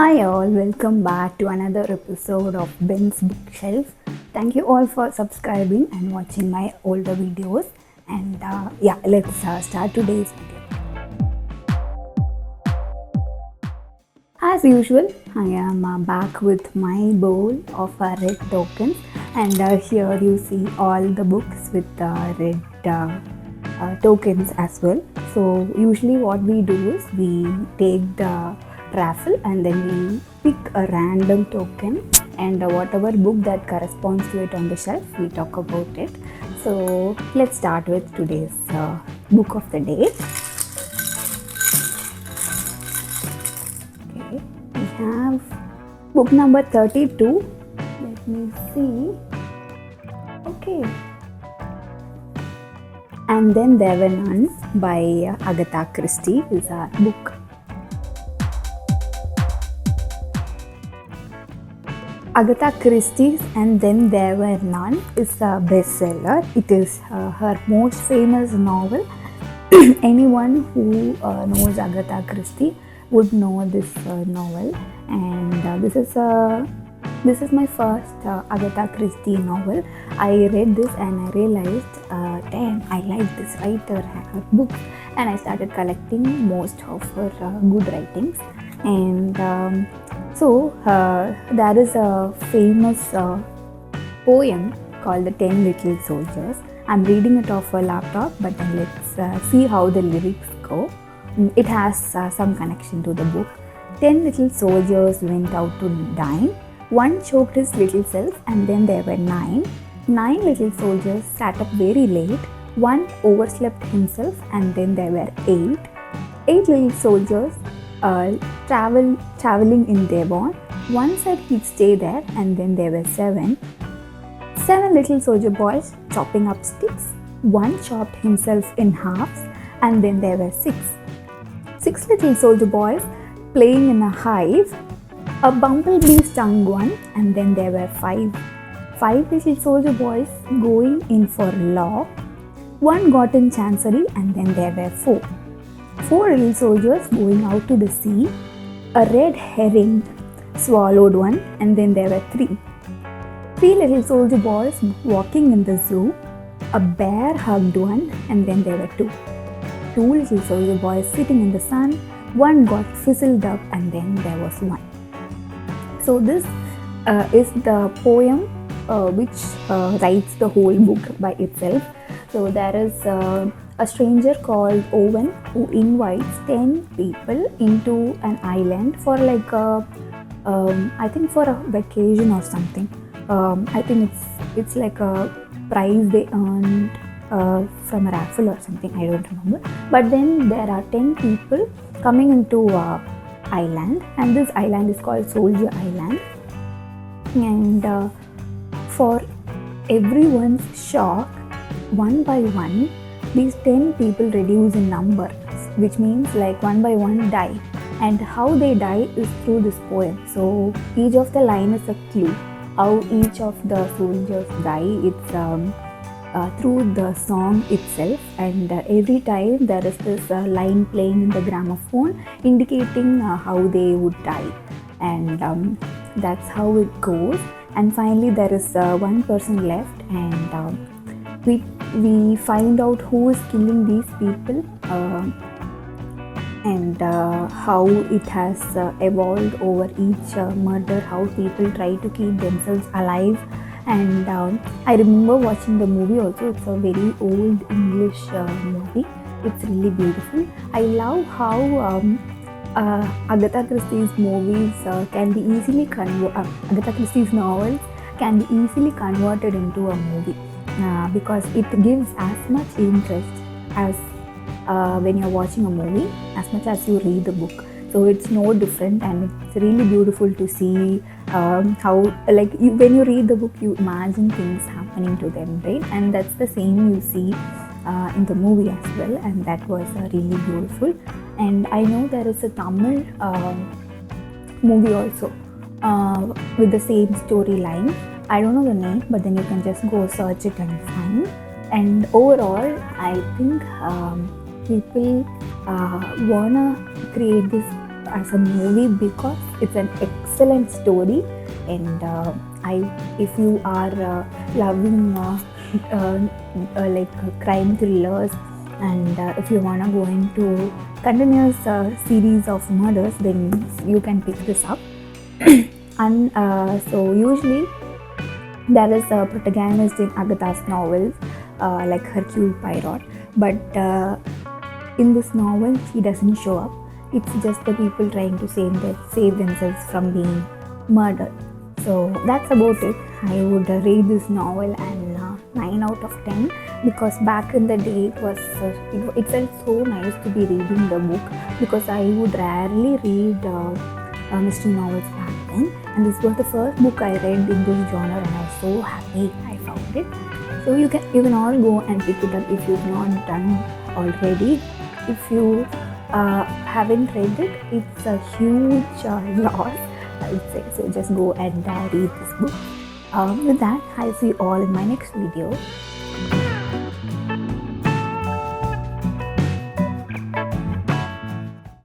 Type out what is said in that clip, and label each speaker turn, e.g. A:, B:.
A: Hi all, welcome back to another episode of Ben's Bookshelf. Thank you all for subscribing and watching my older videos. And let's start today's video. As usual, I am back with my bowl of red tokens, and here you see all the books with red tokens as well. So usually what we do is we take the raffle and then we pick a random token, and whatever book that corresponds to it on the shelf, we talk about it. So let's start with today's book of the day. Okay, we have book number 32. Let me see. Okay. And Then There Were None by Agatha Christie is our book. Agatha Christie's And Then There Were None is a bestseller. It is her most famous novel. Anyone who knows Agatha Christie would know this novel, and this is my first Agatha Christie novel. I read this and I realized, damn, I like this writer and her books, and I started collecting most of her good writings. And there is a famous poem called The 10 Little Soldiers. I'm reading it off a laptop, but then let's see how the lyrics go. It has some connection to the book. 10 little soldiers went out to dine. One choked his little self, and then there were 9. 9 little soldiers sat up very late. One overslept himself, and then there were 8. 8 little soldiers traveling in Devon. One said he'd stay there, and then there were 7. 7 little soldier boys chopping up sticks. One chopped himself in halves, and then there were 6. 6 little soldier boys playing in a hive. A bumblebee stung one, and then there were 5. 5 little soldier boys going in for law. One got in chancery, and then there were 4. 4 little soldiers going out to the sea. A red herring swallowed one, and then there were 3. 3 little soldier boys walking in the zoo. A bear hugged one, and then there were 2. 2 little soldier boys sitting in the sun. One got fizzled up, and then there was 1. So this is the poem which writes the whole book by itself. So there is a stranger called Owen who invites 10 people into an island for like I think for a vacation or something. I think it's like a prize they earned from a raffle or something. I don't remember. But then there are 10 people coming into island, and this island is called Soldier Island. And for everyone's shock, one by one, these 10 people reduce in number, which means like one by one die. And how they die is through this poem. So each of the line is a clue. How each of the soldiers die, it's through the song itself, and every time there is this line playing in the gramophone indicating how they would die, and that's how it goes. And finally there is one person left, and we find out who is killing these people, and how it has evolved over each murder, how people try to keep themselves alive. And I remember watching the movie also. It's a very old English movie. It's really beautiful. I love how Agatha Christie's movies can be easily Agatha Christie's novels can be easily converted into a movie because it gives as much interest as when you're watching a movie as much as you read the book. So it's no different, and it's really beautiful to see how, like, when you read the book, you imagine things happening to them, right? And that's the same you see in the movie as well, and that was really beautiful. And I know there is a Tamil movie also with the same storyline. I don't know the name, but then you can just go search it and find. And overall, I think people wanna create this as a movie because it's an excellent story. And if you are loving like crime thrillers, and if you wanna go into continuous series of murders, then you can pick this up. And so usually there is a protagonist in Agatha's novels, like Hercule Poirot, but in this novel he doesn't show up. It's just the people trying to save themselves from being murdered. So that's about it. I would rate this novel and 9 out of 10, because back in the day it felt so nice to be reading the book, because I would rarely read mystery novels back then, and this was the first book I read in this genre, and I was so happy I found it. So you can all go and pick it up if you've not done already. If you haven't read it, it's a huge loss, I would say. So just go and read this book. With that, I'll see you all in my next video.